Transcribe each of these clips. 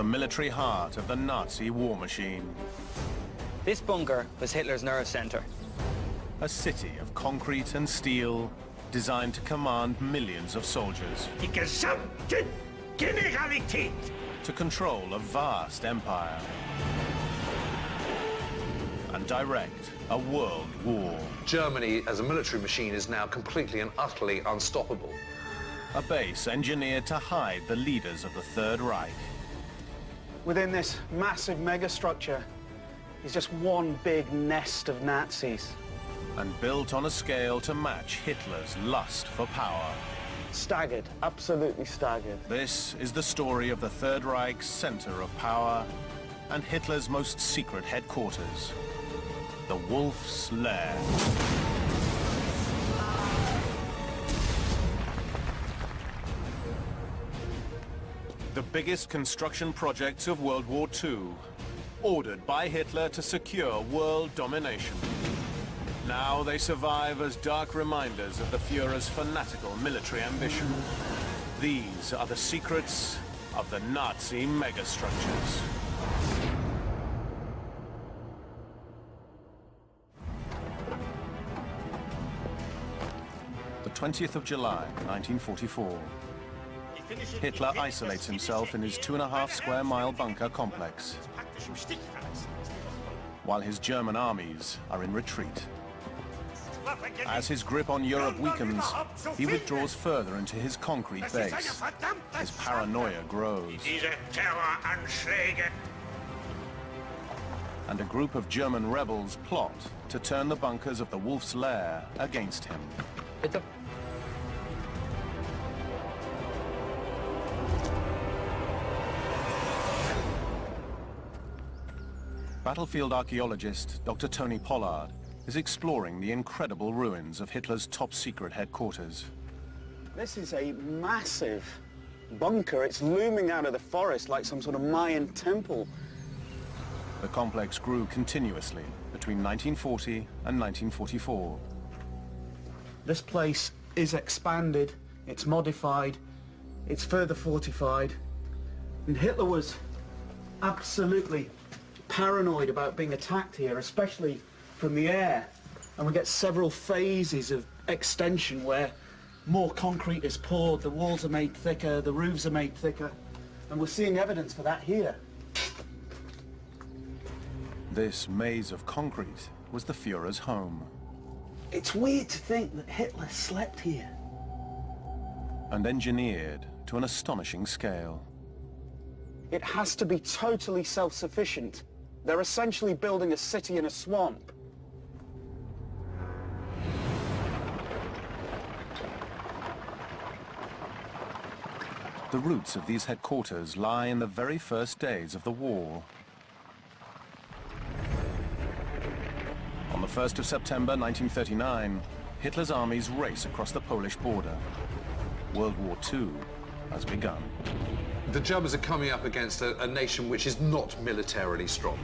military heart of the Nazi war machine. This bunker was Hitler's nerve center. A city of concrete and steel designed to command millions of soldiers. Die gesamte Generalität. To control a vast empire. And direct a world war. Germany as a military machine is now completely and utterly unstoppable. A base engineered to hide the leaders of the Third Reich. Within this massive megastructure is just one big nest of Nazis. And built on a scale to match Hitler's lust for power. Staggered, absolutely staggered. This is the story of the Third Reich's center of power and Hitler's most secret headquarters, the Wolf's Lair. The biggest construction projects of World War II, ordered by Hitler to secure world domination. Now they survive as dark reminders of the Führer's fanatical military ambition. These are the secrets of the Nazi megastructures. The 20th of July, 1944. Hitler isolates himself in his 2.5 square mile bunker complex, while his German armies are in retreat. As his grip on Europe weakens, he withdraws further into his concrete base. His paranoia grows. And a group of German rebels plot to turn the bunkers of the Wolf's Lair against him. Battlefield archaeologist Dr. Tony Pollard is exploring the incredible ruins of Hitler's top-secret headquarters. This is a massive bunker. It's looming out of the forest like some sort of Mayan temple. The complex grew continuously between 1940 and 1944. This place is expanded, it's modified, it's further fortified, and Hitler was absolutely paranoid about being attacked here, especially from the air. And we get several phases of extension where more concrete is poured, the walls are made thicker, the roofs are made thicker, and we're seeing evidence for that here. This maze of concrete was the Führer's home. It's weird to think that Hitler slept here. And engineered to an astonishing scale. It has to be totally self-sufficient. They're essentially building a city in a swamp. The roots of these headquarters lie in the very first days of the war. On the 1st of September 1939, Hitler's armies race across the Polish border. World War II has begun. The Germans are coming up against a nation which is not militarily strong.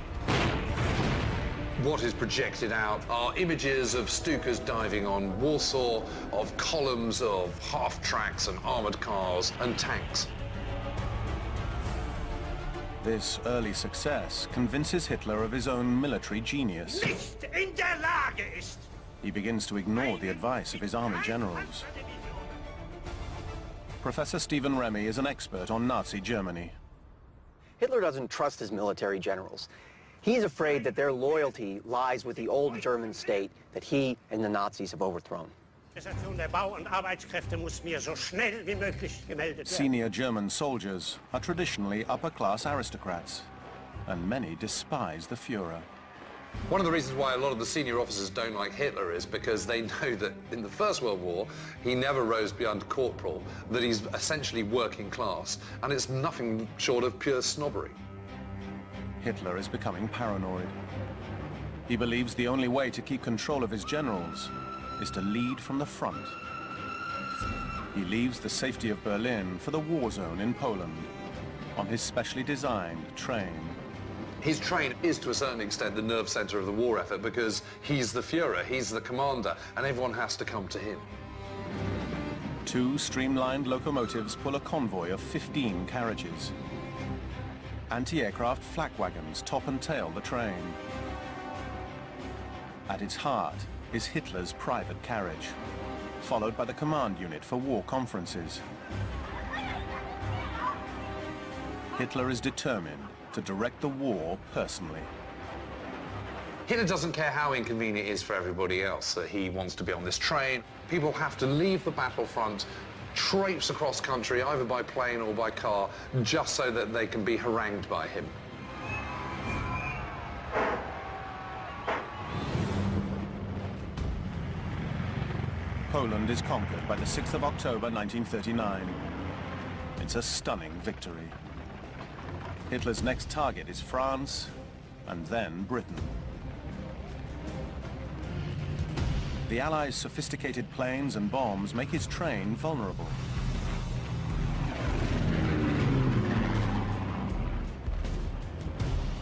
What is projected out are images of Stukas diving on Warsaw, of columns of half-tracks and armoured cars and tanks. This early success convinces Hitler of his own military genius. Nicht in der Lage ist. He begins to ignore the advice of his army generals. Professor Stephen Remy is an expert on Nazi Germany. Hitler doesn't trust his military generals. He's afraid that their loyalty lies with the old German state that he and the Nazis have overthrown. Der Bau- und Arbeitskräfte muss mir so schnell wie möglich gemeldet werden. Senior German soldiers are traditionally upper-class aristocrats, and many despise the Führer. One of the reasons why a lot of the senior officers don't like Hitler is because they know that in the First World War, he never rose beyond corporal, that he's essentially working class, and it's nothing short of pure snobbery. Hitler is becoming paranoid. He believes the only way to keep control of his generals is to lead from the front. He leaves the safety of Berlin for the war zone in Poland on his specially designed train. His train is, to a certain extent, the nerve center of the war effort because he's the Führer, he's the commander, and everyone has to come to him. 2 streamlined locomotives pull a convoy of 15 carriages. Anti-aircraft flak wagons top and tail the train. At its heart is Hitler's private carriage, followed by the command unit for war conferences. Hitler is determined to direct the war personally. Hitler doesn't care how inconvenient it is for everybody else that he wants to be on this train. People have to leave the battlefront, traipse across country, either by plane or by car, just so that they can be harangued by him. Poland is conquered by the 6th of October 1939. It's a stunning victory. Hitler's next target is France, and then Britain. The Allies' sophisticated planes and bombs make his train vulnerable.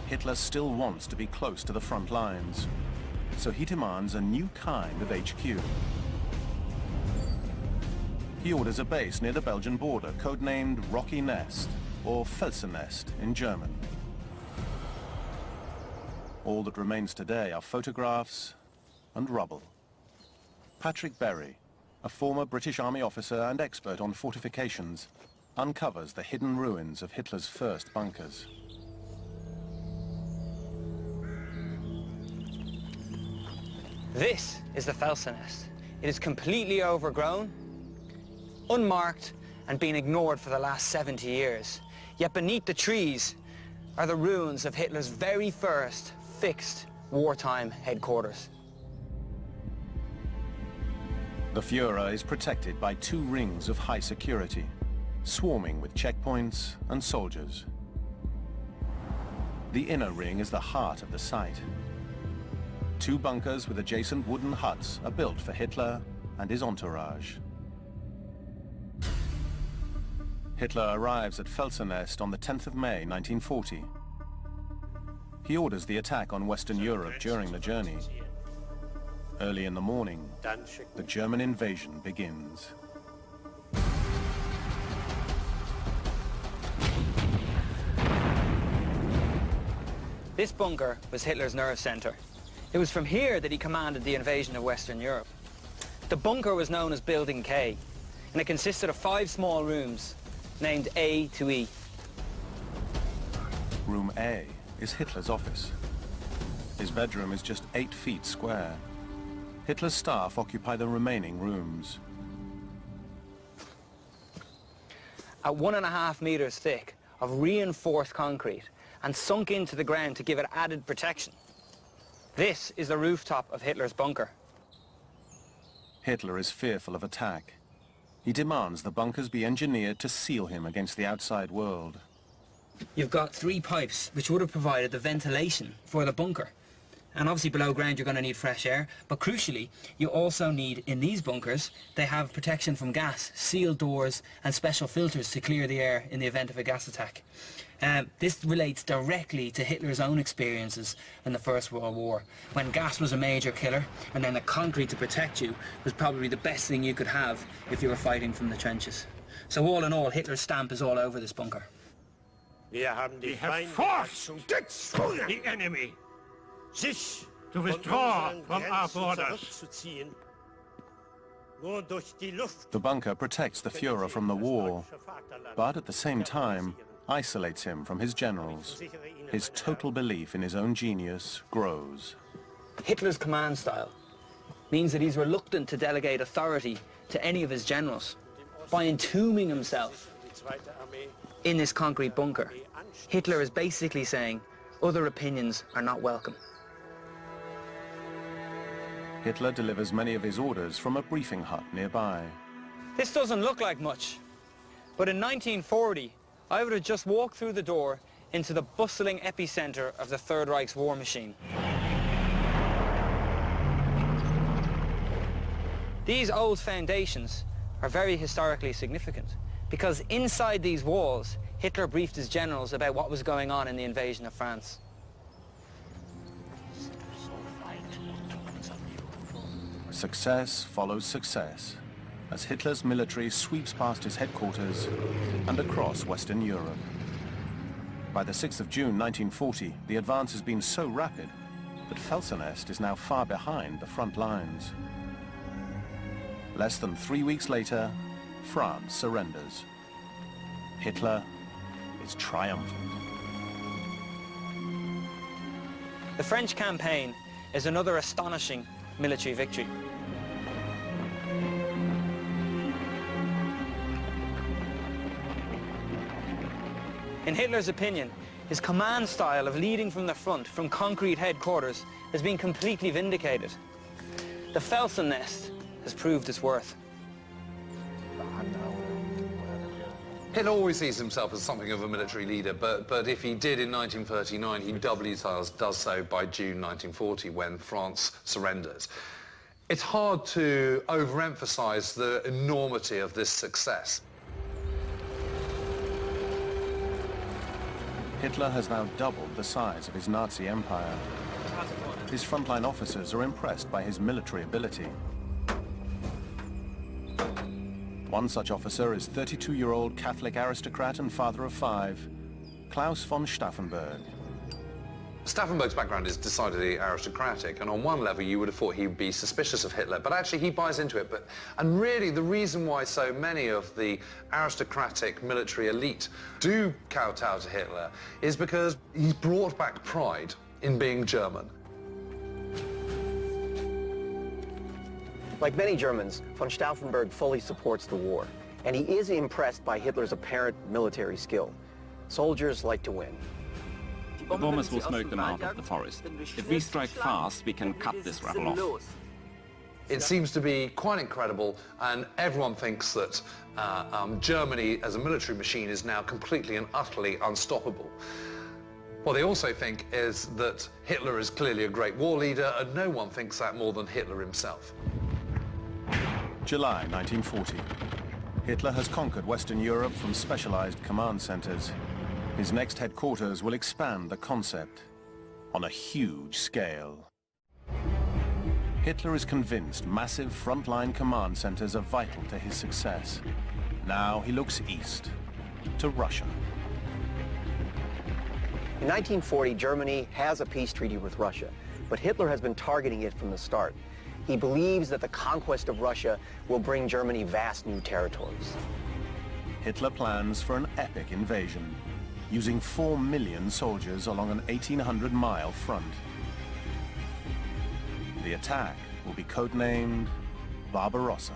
Hitler still wants to be close to the front lines, so he demands a new kind of HQ. He orders a base near the Belgian border, codenamed Rocky Nest, or Felsennest in German. All that remains today are photographs and rubble. Patrick Berry, a former British Army officer and expert on fortifications, uncovers the hidden ruins of Hitler's first bunkers. This is the Felsennest. It is completely overgrown, unmarked, and been ignored for the last 70 years. Yet beneath the trees are the ruins of Hitler's very first fixed wartime headquarters. The Führer is protected by 2 rings of high security, swarming with checkpoints and soldiers. The inner ring is the heart of the site. 2 bunkers with adjacent wooden huts are built for Hitler and his entourage. Hitler arrives at Felsennest on the 10th of May 1940. He orders the attack on Western Europe during the journey. Early in the morning, the German invasion begins. This bunker was Hitler's nerve center. It was from here that he commanded the invasion of Western Europe. The bunker was known as Building K, and it consisted of 5 small rooms, named A to E. Room A is Hitler's office. His bedroom is just 8 feet square. Hitler's staff occupy the remaining rooms. At 1.5 meters thick of reinforced concrete and sunk into the ground to give it added protection. This is the rooftop of Hitler's bunker. Hitler is fearful of attack. He demands the bunkers be engineered to seal him against the outside world. You've got 3 pipes which would have provided the ventilation for the bunker. And obviously below ground you're going to need fresh air, but crucially you also need, in these bunkers, they have protection from gas, sealed doors and special filters to clear the air in the event of a gas attack. This relates directly to Hitler's own experiences in the First World War, when gas was a major killer and then the concrete to protect you was probably the best thing you could have if you were fighting from the trenches. So all in all, Hitler's stamp is all over this bunker. We have forced the enemy to withdraw from our borders. The bunker protects the Führer from the war, but at the same time isolates him from his generals. His total belief in his own genius grows. Hitler's command style means that he's reluctant to delegate authority to any of his generals. By entombing himself in this concrete bunker, Hitler is basically saying other opinions are not welcome. Hitler delivers many of his orders from a briefing hut nearby. This doesn't look like much, but in 1940, I would have just walked through the door into the bustling epicenter of the Third Reich's war machine. These old foundations are very historically significant because inside these walls, Hitler briefed his generals about what was going on in the invasion of France. Success follows success as Hitler's military sweeps past his headquarters and across Western Europe. By the 6th of June 1940, the advance has been so rapid that Felsenest is now far behind the front lines. Less than 3 weeks later, France surrenders. Hitler is triumphant. The French campaign is another astonishing military victory. In Hitler's opinion, his command style of leading from the front, from concrete headquarters, has been completely vindicated. The Felsenest has proved its worth. Hitler always sees himself as something of a military leader, but if he did in 1939, he doubly does so by June 1940 when France surrenders. It's hard to overemphasize the enormity of this success. Hitler has now doubled the size of his Nazi empire. His frontline officers are impressed by his military ability. One such officer is 32-year-old Catholic aristocrat and father of 5, Klaus von Stauffenberg. Stauffenberg's background is decidedly aristocratic, and on one level you would have thought he'd be suspicious of Hitler, but actually he buys into it. And really the reason why so many of the aristocratic military elite do kowtow to Hitler is because he's brought back pride in being German. Like many Germans, von Stauffenberg fully supports the war, and he is impressed by Hitler's apparent military skill. Soldiers like to win. The bombers will smoke them out of the forest. If we strike fast, we can cut this rabble off. It seems to be quite incredible, and everyone thinks that Germany as a military machine is now completely and utterly unstoppable. What they also think is that Hitler is clearly a great war leader, and no one thinks that more than Hitler himself. July 1940. Hitler has conquered Western Europe from specialized command centers. His next headquarters will expand the concept on a huge scale. Hitler is convinced massive frontline command centers are vital to his success. Now he looks east, to Russia. In 1940, Germany has a peace treaty with Russia, but Hitler has been targeting it from the start. He believes that the conquest of Russia will bring Germany vast new territories. Hitler plans for an epic invasion, using 4 million soldiers along an 1,800-mile front. The attack will be codenamed Barbarossa.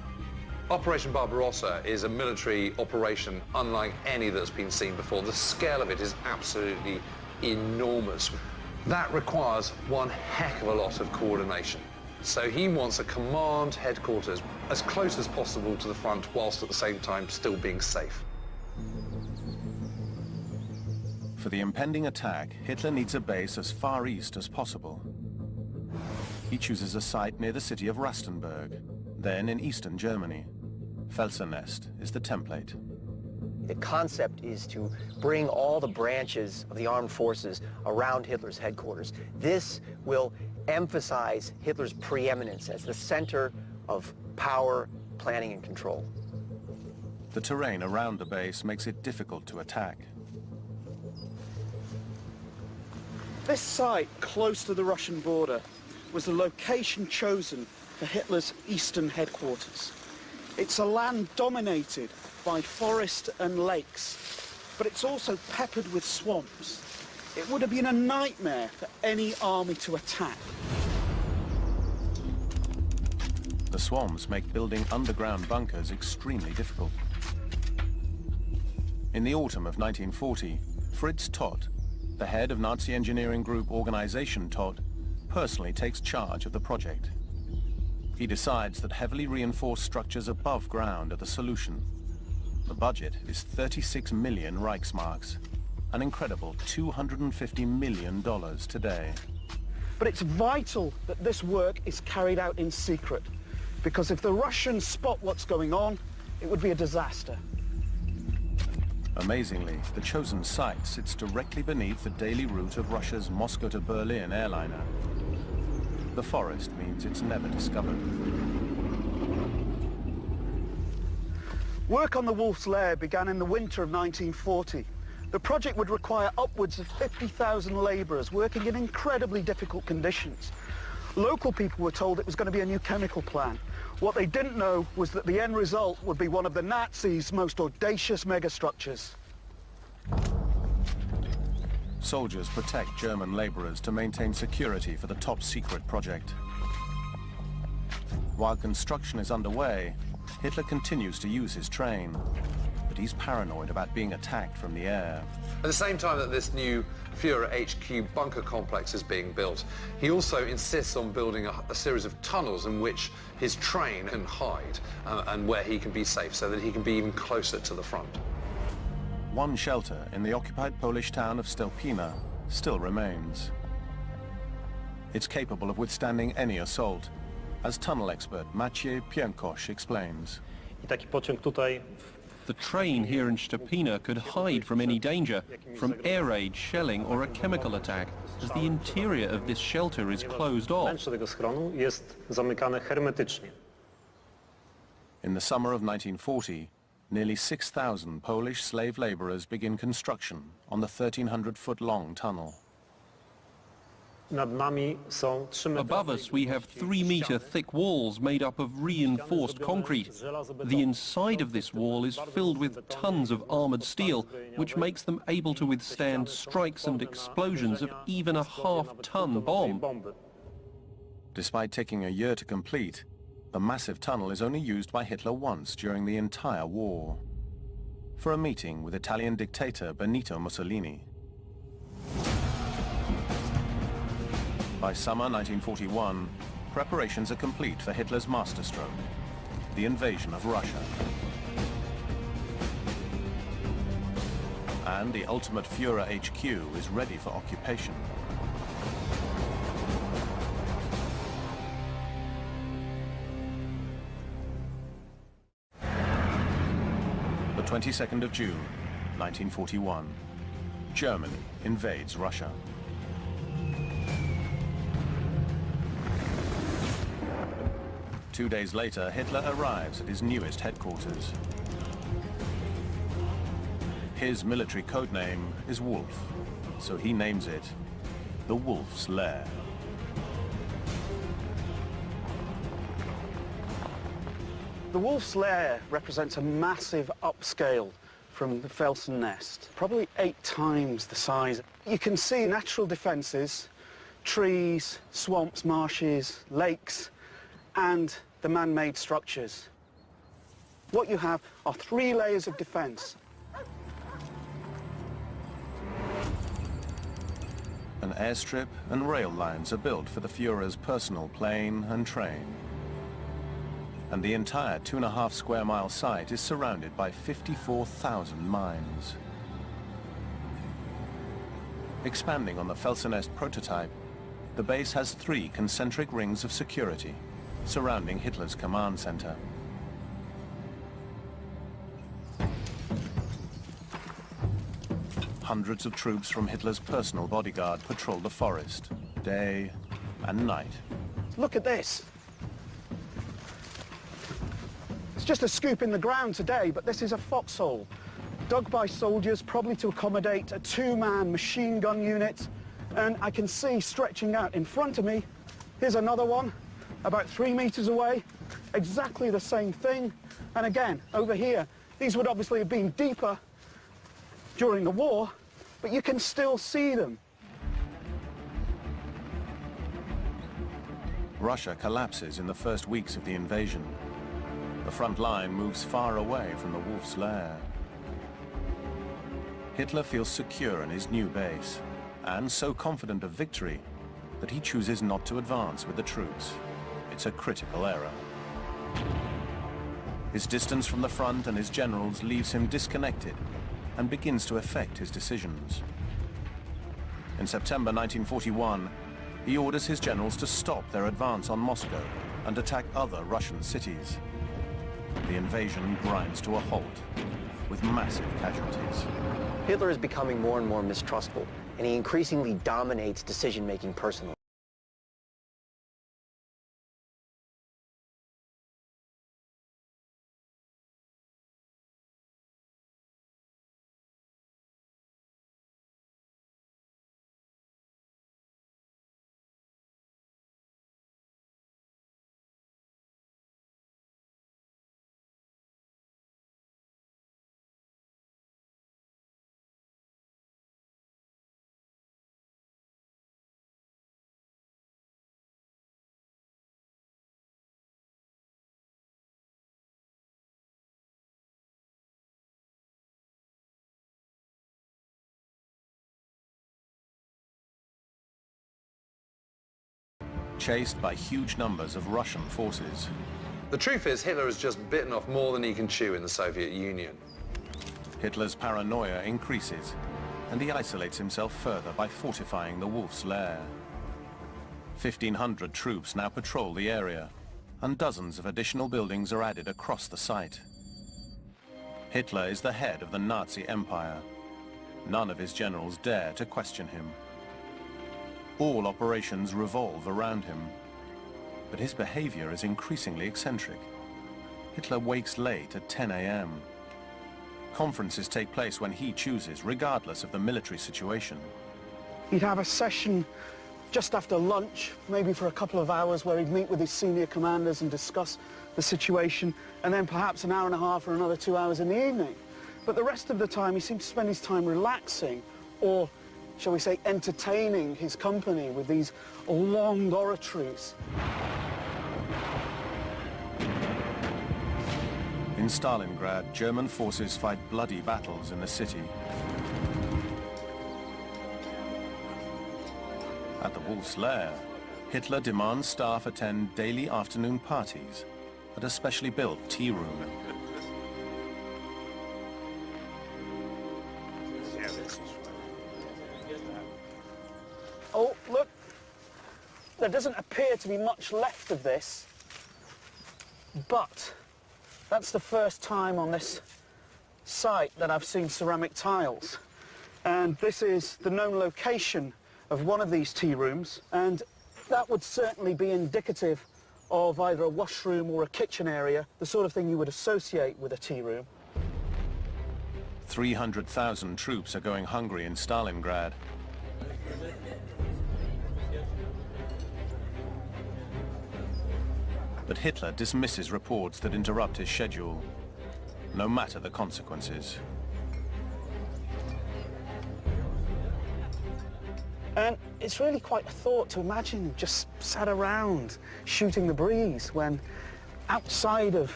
Operation Barbarossa is a military operation unlike any that's been seen before. The scale of it is absolutely enormous. That requires one heck of a lot of coordination. So he wants a command headquarters as close as possible to the front, whilst at the same time still being safe. For the impending attack, Hitler needs a base as far east as possible. He chooses a site near the city of Rastenburg, then in eastern Germany. Felsenest is the template. The concept is to bring all the branches of the armed forces around Hitler's headquarters. This will emphasize Hitler's preeminence as the center of power, planning, and control. The terrain around the base makes it difficult to attack. This site, close to the Russian border, was the location chosen for Hitler's eastern headquarters. It's a land dominated by forest and lakes, but it's also peppered with swamps. It would have been a nightmare for any army to attack. The swamps make building underground bunkers extremely difficult. In the autumn of 1940, Fritz Todt, the head of Nazi engineering group Organization Todt, personally takes charge of the project. He decides that heavily reinforced structures above ground are the solution. The budget is 36 million Reichsmarks, an incredible $250 million today. But it's vital that this work is carried out in secret, because if the Russians spot what's going on, it would be a disaster. Amazingly, the chosen site sits directly beneath the daily route of Russia's Moscow to Berlin airliner. The forest means it's never discovered. Work on the Wolf's Lair began in the winter of 1940. The project would require upwards of 50,000 labourers working in incredibly difficult conditions. Local people were told it was going to be a new chemical plant. What they didn't know was that the end result would be one of the Nazis' most audacious megastructures. Soldiers protect German laborers to maintain security for the top-secret project. While construction is underway, Hitler continues to use his train, but he's paranoid about being attacked from the air. At the same time that this new Führer HQ bunker complex is being built, he also insists on building a series of tunnels in which his train can hide and where he can be safe, so that he can be even closer to the front. One shelter in the occupied Polish town of Stelpina still remains. It's capable of withstanding any assault, as tunnel expert Maciej Piękosz explains. The train here in Stepina could hide from any danger, from air raid, shelling or a chemical attack, as the interior of this shelter is closed off. In the summer of 1940, nearly 6,000 Polish slave laborers begin construction on the 1,300-foot-long tunnel. Above us we have 3-meter thick walls made up of reinforced concrete. The inside of this wall is filled with tons of armoured steel, which makes them able to withstand strikes and explosions of even a half-ton bomb. Despite taking a year to complete, the massive tunnel is only used by Hitler once during the entire war, for a meeting with Italian dictator Benito Mussolini. By summer 1941, preparations are complete for Hitler's masterstroke, the invasion of Russia. And the ultimate Führer HQ is ready for occupation. The 22nd of June, 1941. Germany invades Russia. Two days later, Hitler arrives at his newest headquarters. His military codename is Wolf, so he names it the Wolf's Lair. The Wolf's Lair represents a massive upscale from the Felsen Nest, probably 8 times the size. You can see natural defences, trees, swamps, marshes, lakes, and the man-made structures. What you have are 3 layers of defence. An airstrip and rail lines are built for the Führer's personal plane and train. And the entire 2.5 square mile site is surrounded by 54,000 mines. Expanding on the Felsenest prototype, the base has 3 concentric rings of security surrounding Hitler's command center. Hundreds of troops from Hitler's personal bodyguard patrol the forest, day and night. Look at this. It's just a scoop in the ground today, but this is a foxhole, dug by soldiers, probably to accommodate a 2-man machine gun unit. And I can see stretching out in front of me, here's another one, about 3 meters away, exactly the same thing. And again, over here, these would obviously have been deeper during the war, but you can still see them. Russia collapses in the first weeks of the invasion. The front line moves far away from the Wolf's Lair. Hitler feels secure in his new base, and so confident of victory that he chooses not to advance with the troops. It's a critical error. His distance from the front and his generals leaves him disconnected and begins to affect his decisions. In September 1941, he orders his generals to stop their advance on Moscow and attack other Russian cities. The invasion grinds to a halt, with massive casualties. Hitler is becoming more and more mistrustful, and he increasingly dominates decision-making personally. chased by huge numbers of Russian forces. The truth is, Hitler has just bitten off more than he can chew in the Soviet Union. Hitler's paranoia increases, and he isolates himself further by fortifying the Wolf's Lair. 1,500 troops now patrol the area, and dozens of additional buildings are added across the site. Hitler is the head of the Nazi Empire. None of his generals dare to question him. All operations revolve around him, but his behavior is increasingly eccentric. Hitler wakes late at 10 a.m. Conferences take place when he chooses, regardless of the military situation. He'd have a session just after lunch, maybe for a couple of hours, where he'd meet with his senior commanders and discuss the situation, and then perhaps an hour and a half or another 2 hours in the evening. But the rest of the time, he seemed to spend his time relaxing, or, shall we say, entertaining his company with these long oratories. In Stalingrad, German forces fight bloody battles in the city. At the Wolf's Lair, Hitler demands staff attend daily afternoon parties at a specially built tea room. Oh, look, there doesn't appear to be much left of this, but that's the first time on this site that I've seen ceramic tiles. And this is the known location of one of these tea rooms, and that would certainly be indicative of either a washroom or a kitchen area, the sort of thing you would associate with a tea room. 300,000 troops are going hungry in Stalingrad. But Hitler dismisses reports that interrupt his schedule, no matter the consequences. And it's really quite a thought to imagine just sat around shooting the breeze when outside of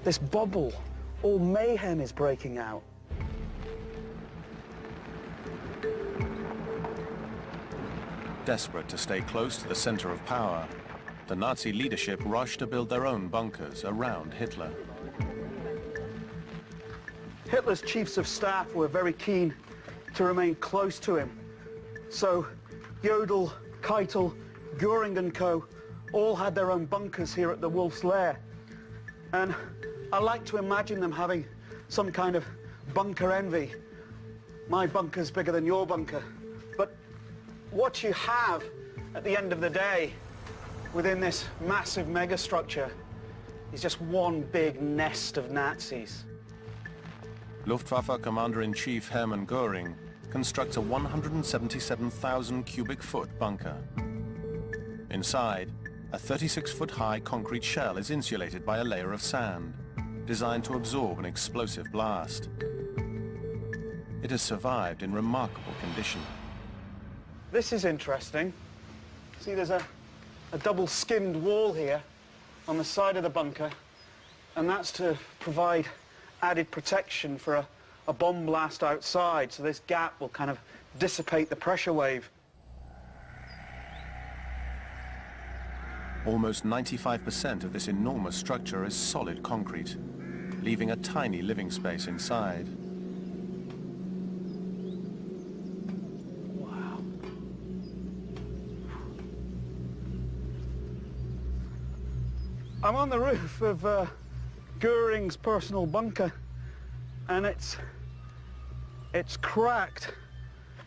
this bubble, all mayhem is breaking out. Desperate to stay close to the center of power, the Nazi leadership rushed to build their own bunkers around Hitler. Hitler's chiefs of staff were very keen to remain close to him. So Jodl, Keitel, Göring and co. all had their own bunkers here at the Wolf's Lair. And I like to imagine them having some kind of bunker envy. My bunker's bigger than your bunker. But what you have at the end of the day within this massive megastructure is just one big nest of Nazis. Luftwaffe Commander-in-Chief Hermann Göring constructs a 177,000 cubic foot bunker. Inside, a 36-foot high concrete shell is insulated by a layer of sand, designed to absorb an explosive blast. It has survived in remarkable condition. This is interesting. See, there's a double-skinned wall here on the side of the bunker, and that's to provide added protection for a bomb blast outside, so this gap will kind of dissipate the pressure wave. Almost 95% of this enormous structure is solid concrete, leaving a tiny living space inside. Wow. I'm on the roof of Göring's personal bunker, and it's cracked.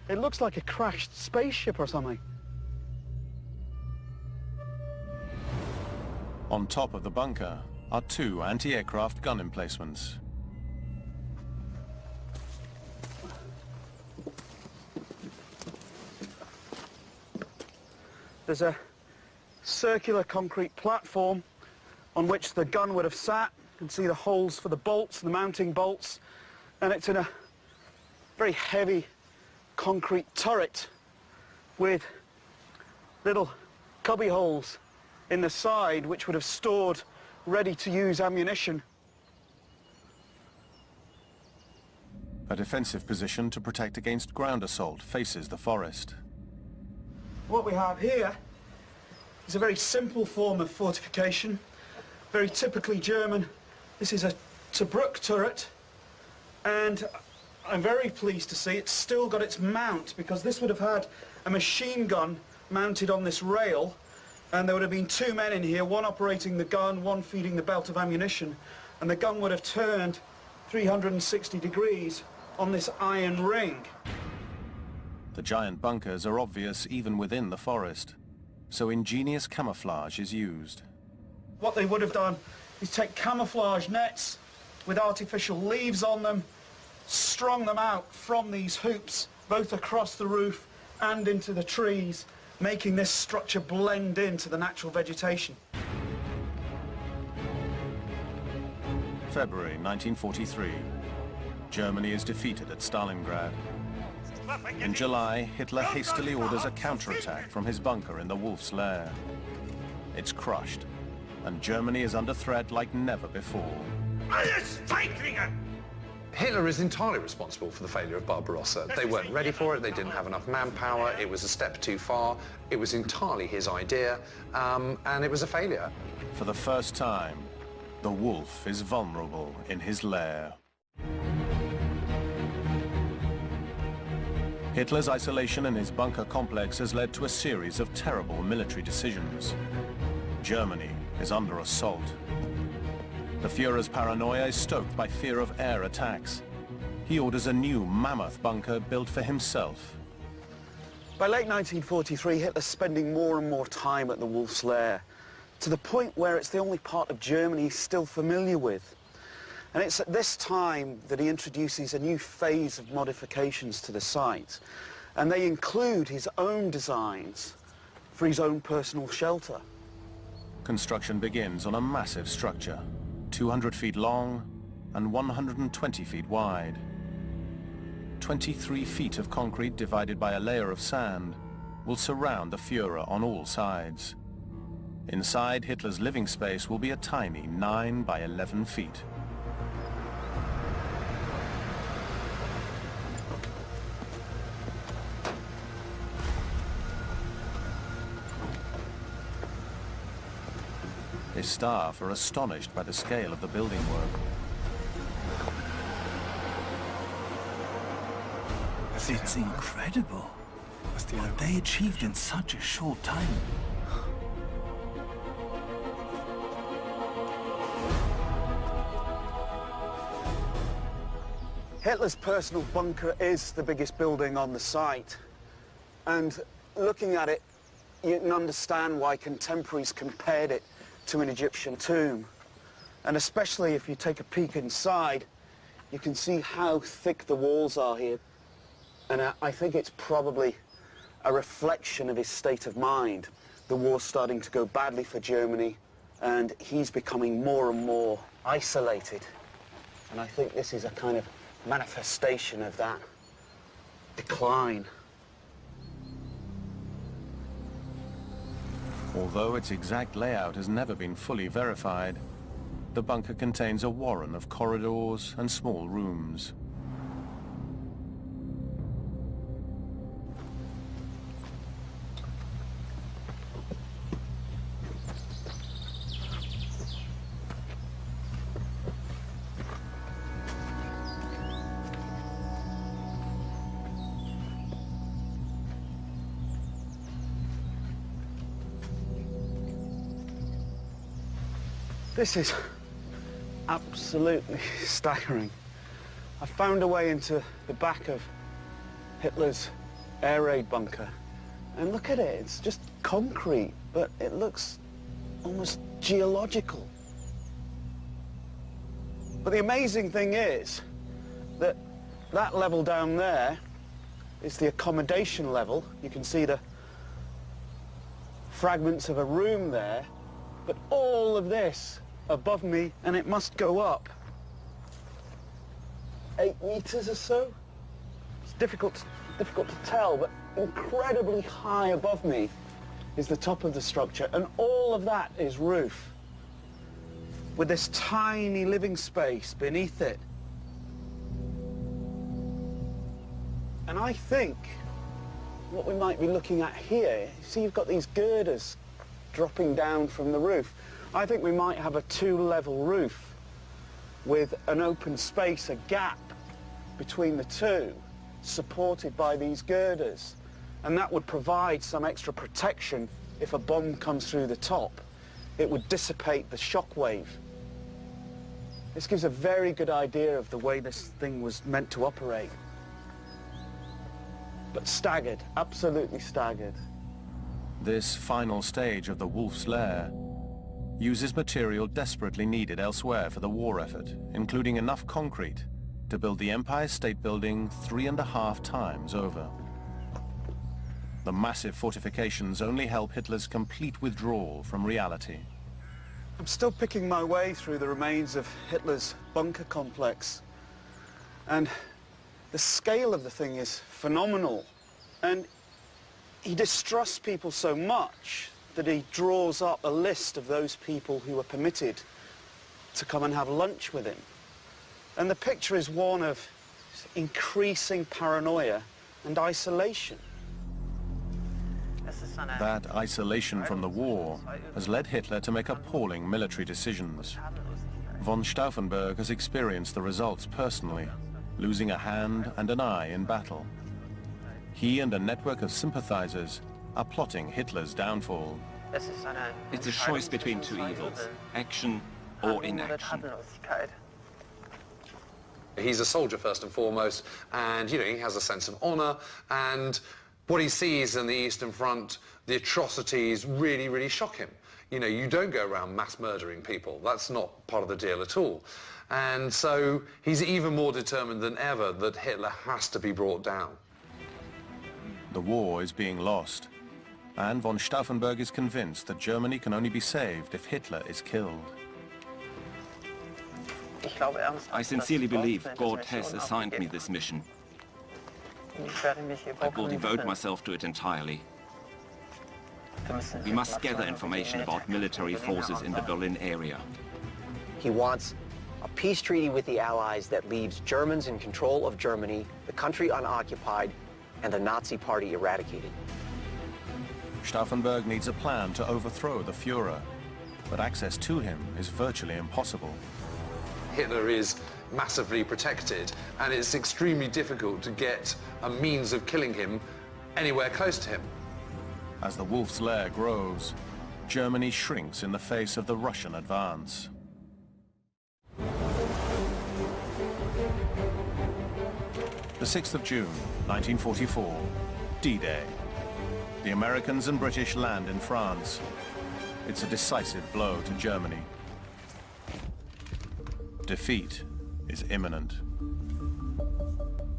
It looks like a crashed spaceship or something. On top of the bunker are two anti-aircraft gun emplacements. There's a circular concrete platform on which the gun would have sat. You can see the holes for the bolts, the mounting bolts, and it's in a very heavy concrete turret with little cubby holes in the side which would have stored ready-to-use ammunition. A defensive position to protect against ground assault faces the forest. What we have here is a very simple form of fortification, very typically German. This is a Tobruk turret, and I'm very pleased to see it's still got its mount, because this would have had a machine gun mounted on this rail, and there would have been two men in here, one operating the gun, one feeding the belt of ammunition, and the gun would have turned 360 degrees on this iron ring. The giant bunkers are obvious even within the forest, so ingenious camouflage is used. What they would have done is take camouflage nets with artificial leaves on them, strung them out from these hoops, both across the roof and into the trees, making this structure blend into the natural vegetation. February 1943. Germany is defeated at Stalingrad. In July, Hitler hastily orders a counterattack from his bunker in the Wolf's Lair. It's crushed, and Germany is under threat like never before. Hitler is entirely responsible for the failure of Barbarossa. They weren't ready for it, they didn't have enough manpower, it was a step too far, it was entirely his idea, and it was a failure. For the first time, the wolf is vulnerable in his lair. Hitler's isolation in his bunker complex has led to a series of terrible military decisions. Germany is under assault. The Führer's paranoia is stoked by fear of air attacks. He orders a new mammoth bunker built for himself. By late 1943, Hitler's spending more and more time at the Wolf's Lair, to the point where it's the only part of Germany he's still familiar with. And it's at this time that he introduces a new phase of modifications to the site, and they include his own designs for his own personal shelter. Construction begins on a massive structure, 200 feet long and 120 feet wide. 23 feet of concrete divided by a layer of sand will surround the Führer on all sides. Inside, Hitler's living space will be a tiny 9 by 11 feet. His staff are astonished by the scale of the building work. It's incredible what they achieved in such a short time. Hitler's personal bunker is the biggest building on the site, and looking at it, you can understand why contemporaries compared it to an Egyptian tomb. And especially if you take a peek inside, you can see how thick the walls are here. And I think it's probably a reflection of his state of mind. The war's starting to go badly for Germany, and he's becoming more and more isolated. And I think this is a kind of manifestation of that decline. Although its exact layout has never been fully verified, the bunker contains a warren of corridors and small rooms. This is absolutely staggering. I found a way into the back of Hitler's air raid bunker, and look at it, it's just concrete, but it looks almost geological. But the amazing thing is that that level down there is the accommodation level. You can see the fragments of a room there, but all of this above me, and it must go up 8 meters or so. It's difficult to tell, but incredibly high above me is the top of the structure, and all of that is roof, with this tiny living space beneath it. And I think what we might be looking at here, you see you've got these girders dropping down from the roof. I think we might have a two-level roof with an open space, a gap between the two, supported by these girders. And that would provide some extra protection if a bomb comes through the top. It would dissipate the shock wave. This gives a very good idea of the way this thing was meant to operate. But staggered, absolutely staggered. This final stage of the Wolf's Lair uses material desperately needed elsewhere for the war effort, including enough concrete to build the Empire State Building 3.5 times over. The massive fortifications only help Hitler's complete withdrawal from reality. I'm still picking my way through the remains of Hitler's bunker complex. And the scale of the thing is phenomenal. And he distrusts people so much that he draws up a list of those people who are permitted to come and have lunch with him. And the picture is one of increasing paranoia and isolation. That isolation from the war has led Hitler to make appalling military decisions. Von Stauffenberg has experienced the results personally, losing a hand and an eye in battle. He and a network of sympathizers are plotting Hitler's downfall. It's a choice between two evils, action or inaction. He's a soldier first and foremost, and he has a sense of honor, and what he sees in the Eastern Front, the atrocities really, really shock him. You don't go around mass murdering people. That's not part of the deal at all. And so he's even more determined than ever that Hitler has to be brought down. The war is being lost, and von Stauffenberg is convinced that Germany can only be saved if Hitler is killed. I sincerely believe God has assigned me this mission. I will devote myself to it entirely. We must gather information about military forces in the Berlin area. He wants a peace treaty with the Allies that leaves Germans in control of Germany, the country unoccupied, and the Nazi Party eradicated. Stauffenberg needs a plan to overthrow the Führer, but access to him is virtually impossible. Hitler is massively protected, and it's extremely difficult to get a means of killing him anywhere close to him. As the Wolf's Lair grows, Germany shrinks in the face of the Russian advance. The 6th of June, 1944, D-Day. The Americans and British land in France. It's a decisive blow to Germany. Defeat is imminent.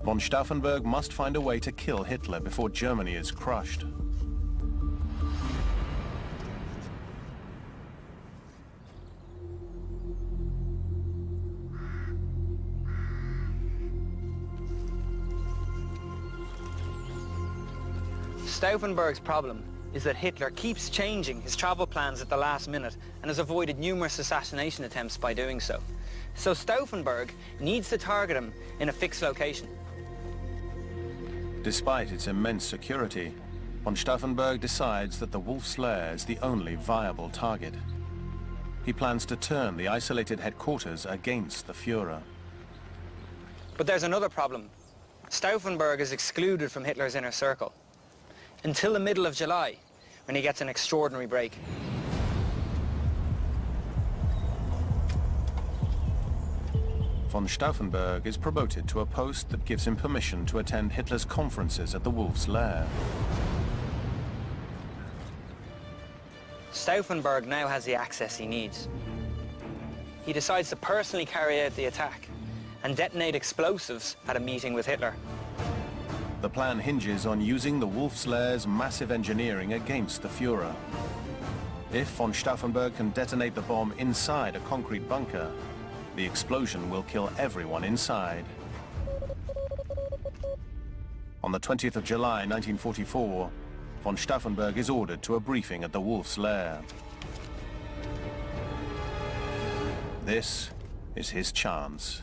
Von Stauffenberg must find a way to kill Hitler before Germany is crushed. Stauffenberg's problem is that Hitler keeps changing his travel plans at the last minute and has avoided numerous assassination attempts by doing so. So Stauffenberg needs to target him in a fixed location. Despite its immense security, von Stauffenberg decides that the Wolf's Lair is the only viable target. He plans to turn the isolated headquarters against the Führer. But there's another problem. Stauffenberg is excluded from Hitler's inner circle until the middle of July, when he gets an extraordinary break. Von Stauffenberg is promoted to a post that gives him permission to attend Hitler's conferences at the Wolf's Lair. Stauffenberg now has the access he needs. He decides to personally carry out the attack and detonate explosives at a meeting with Hitler. The plan hinges on using the Wolf's Lair's massive engineering against the Führer. If von Stauffenberg can detonate the bomb inside a concrete bunker, the explosion will kill everyone inside. On the 20th of July 1944, von Stauffenberg is ordered to a briefing at the Wolf's Lair. This is his chance.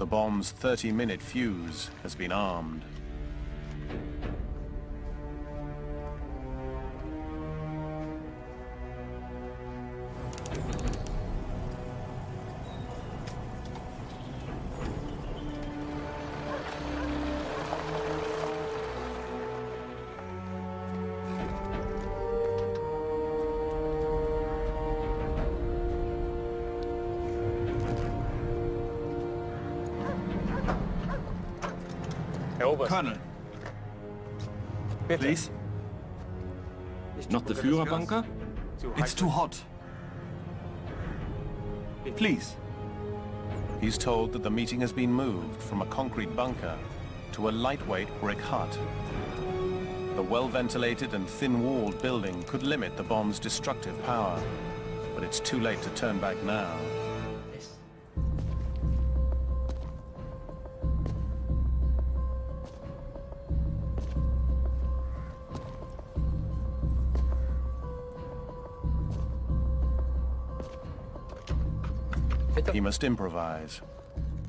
bomb's 30-minute fuse has been armed. Colonel. Please. Not the Führerbunker? It's too hot. Please. He's told that the meeting has been moved from a concrete bunker to a lightweight brick hut. The well-ventilated and thin-walled building could limit the bomb's destructive power, but it's too late to turn back now. He must improvise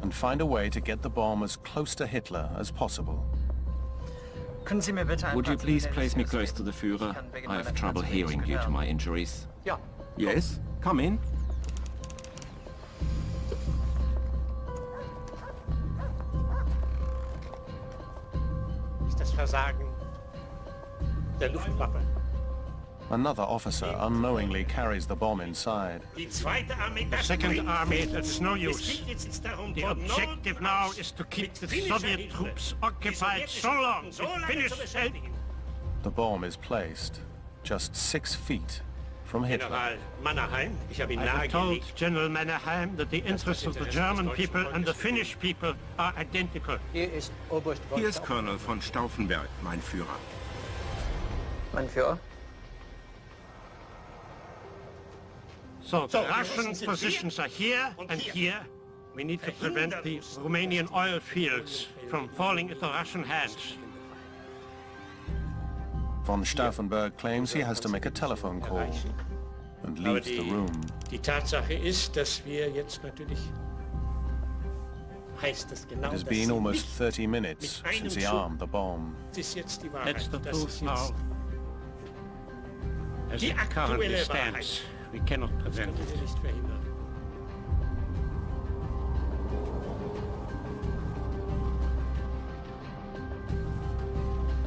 and find a way to get the bomb as close to Hitler as possible. Would you please place me close to the Führer? I have trouble hearing due to my injuries. Yes, come in. Ist das Versagen der Luftwaffe. Another officer unknowingly carries the bomb inside. The Second Army, that's no use. The objective now is to keep the Soviet troops occupied so long. We finish The bomb is placed just 6 feet from Hitler. General Mannerheim, I have told General Mannerheim that the interests of the German people and the Finnish people are identical. Hier ist Colonel von Stauffenberg, mein Führer. Mein Führer? So, the Russian positions are here and here. We need to prevent the Romanian oil fields from falling into Russian hands. Von Stauffenberg claims he has to make a telephone call and leaves the room. Die Tatsache ist, dass wir jetzt natürlich heißt das genau It has been almost 30 minutes since he armed the bomb. That's the truth now. As it currently stands, we cannot prevent it.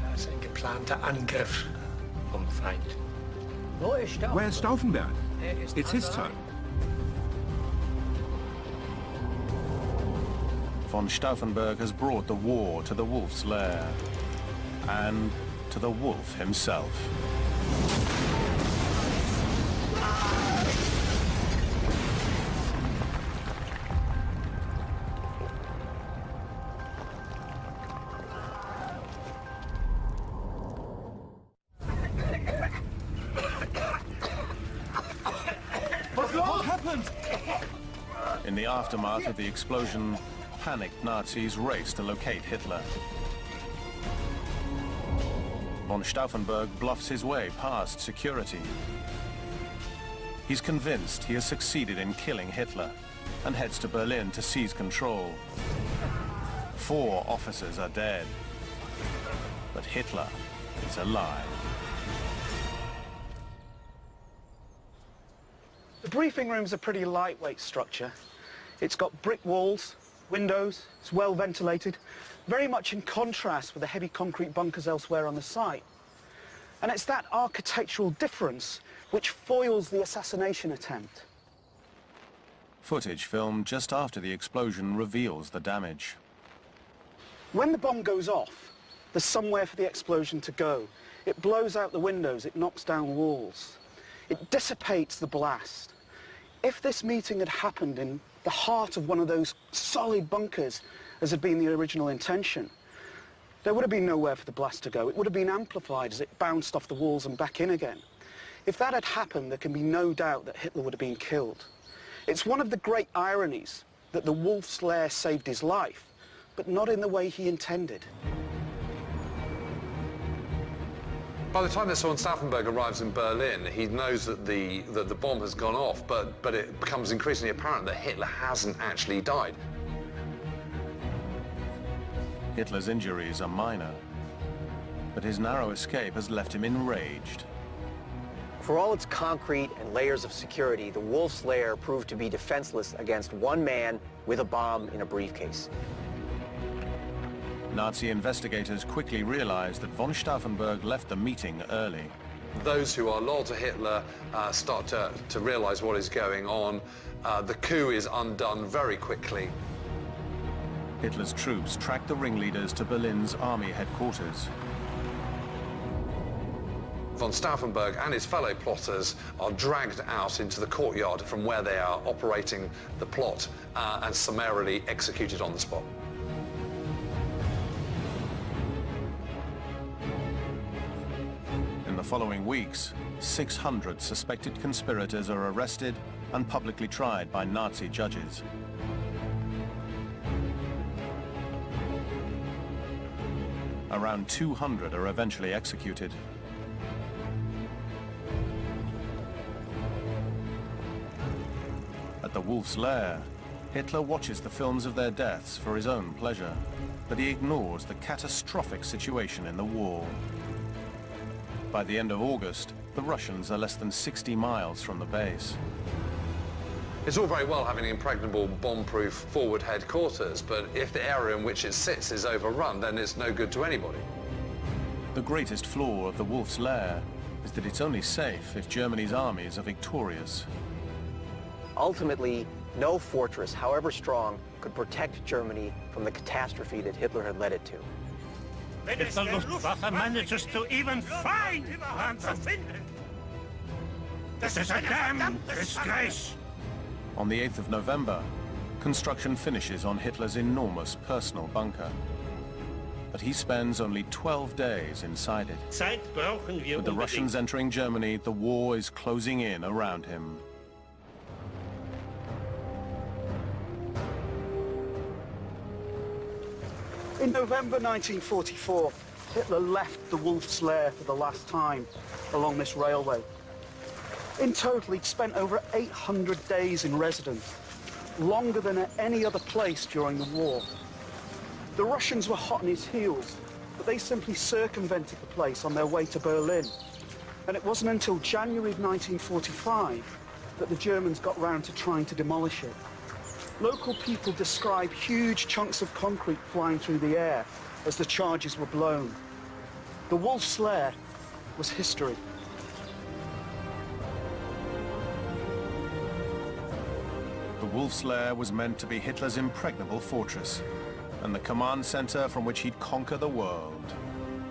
Das ist ein geplanter Angriff vom Feind. Where's Stauffenberg? It's his turn. Von Stauffenberg has brought the war to the wolf's lair and to the wolf himself. What happened? In the aftermath of the explosion, panicked Nazis race to locate Hitler. Von Stauffenberg bluffs his way past security. He's convinced he has succeeded in killing Hitler and heads to Berlin to seize control. 4 officers are dead, but Hitler is alive. The briefing room's a pretty lightweight structure. It's got brick walls, windows, it's well ventilated, very much in contrast with the heavy concrete bunkers elsewhere on the site. And it's that architectural difference which foils the assassination attempt. Footage filmed just after the explosion reveals the damage. When the bomb goes off, there's somewhere for the explosion to go. It blows out the windows, it knocks down walls. It dissipates the blast. If this meeting had happened in the heart of one of those solid bunkers, as had been the original intention, there would have been nowhere for the blast to go. It would have been amplified as it bounced off the walls and back in again. If that had happened, there can be no doubt that Hitler would have been killed. It's one of the great ironies that the wolf's lair saved his life, but not in the way he intended. By the time that von Stauffenberg arrives in Berlin, he knows that the bomb has gone off, but it becomes increasingly apparent that Hitler hasn't actually died. Hitler's injuries are minor, but his narrow escape has left him enraged. For all its concrete and layers of security, the Wolf's Lair proved to be defenseless against one man with a bomb in a briefcase. Nazi investigators quickly realized that von Stauffenberg left the meeting early. Those who are loyal to Hitler start to realize what is going on. The coup is undone very quickly. Hitler's troops tracked the ringleaders to Berlin's army headquarters. Von Stauffenberg and his fellow plotters are dragged out into the courtyard from where they are operating the plot and summarily executed on the spot. In the following weeks, 600 suspected conspirators are arrested and publicly tried by Nazi judges. Around 200 are eventually executed. At the Wolf's Lair, Hitler watches the films of their deaths for his own pleasure, but he ignores the catastrophic situation in the war. By the end of August, the Russians are less than 60 miles from the base. It's all very well having impregnable bomb-proof forward headquarters, but if the area in which it sits is overrun, then it's no good to anybody. The greatest flaw of the Wolf's Lair is that it's only safe if Germany's armies are victorious. Ultimately, no fortress, however strong, could protect Germany from the catastrophe that Hitler had led it to. If the Luftwaffe manages to even find Panzer, this is a damn disgrace! On the 8th of November, construction finishes on Hitler's enormous personal bunker. But he spends only 12 days inside it. With the Russians entering Germany, the war is closing in around him. In November 1944, Hitler left the Wolf's Lair for the last time along this railway. In total, he'd spent over 800 days in residence, longer than at any other place during the war. The Russians were hot on his heels, but they simply circumvented the place on their way to Berlin. And it wasn't until January of 1945 that the Germans got round to trying to demolish it. Local people describe huge chunks of concrete flying through the air as the charges were blown. The Wolf's Lair was history. The Wolf's Lair was meant to be Hitler's impregnable fortress and the command center from which he'd conquer the world.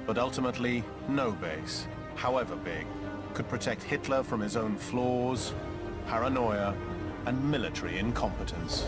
But ultimately, no base, however big, could protect Hitler from his own flaws, paranoia, and military incompetence.